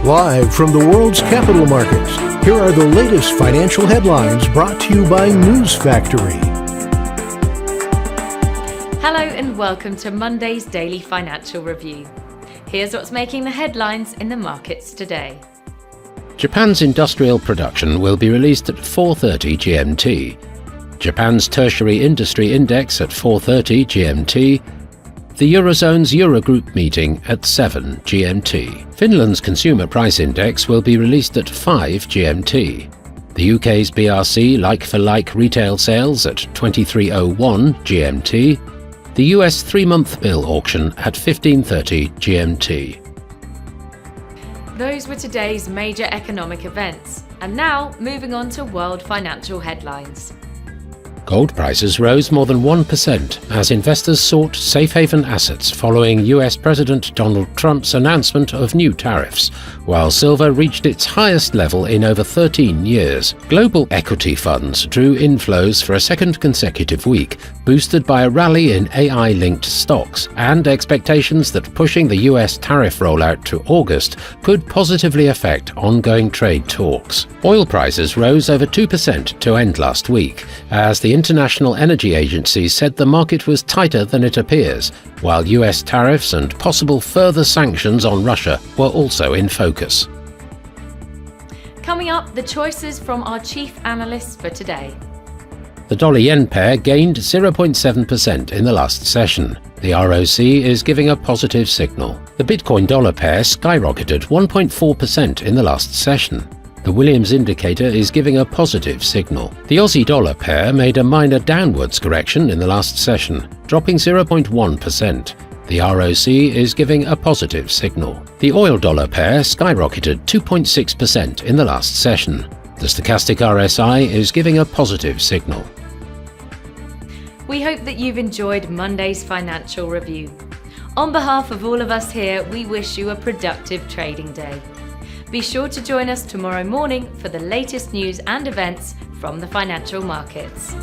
Live from the world's capital markets, here are the latest financial headlines brought to you by News Factory. Hello and welcome to Monday's Daily Financial Review. Here's what's making the headlines in the markets today. Japan's industrial production will be released at 4:30 GMT. Japan's tertiary industry index at 4:30 GMT. The Eurozone's Eurogroup meeting at 7 GMT. Finland's consumer price index will be released at 5 GMT. The UK's BRC like-for-like retail sales at 23:01 GMT. The US 3-month bill auction at 15:30 GMT. Those were today's major economic events. And now, moving on to world financial headlines. Gold prices rose more than 1% as investors sought safe haven assets following US President Donald Trump's announcement of new tariffs, while silver reached its highest level in over 13 years. Global equity funds drew inflows for a second consecutive week, boosted by a rally in AI-linked stocks and expectations that pushing the US tariff rollout to August could positively affect ongoing trade talks. Oil prices rose over 2% to end last week, as the International Energy Agency said the market was tighter than it appears, while US tariffs and possible further sanctions on Russia were also in focus. Coming up, the choices from our chief analysts for today. The dollar-yen pair gained 0.7% in the last session. The ROC is giving a positive signal. The Bitcoin-dollar pair skyrocketed 1.4% in the last session. The Williams indicator is giving a positive signal. The Aussie-dollar pair made a minor downwards correction in the last session, dropping 0.1%. The ROC is giving a positive signal. The oil-dollar pair skyrocketed 2.6% in the last session. The stochastic RSI is giving a positive signal. We hope that you've enjoyed Monday's financial review. On behalf of all of us here, we wish you a productive trading day. Be sure to join us tomorrow morning for the latest news and events from the financial markets.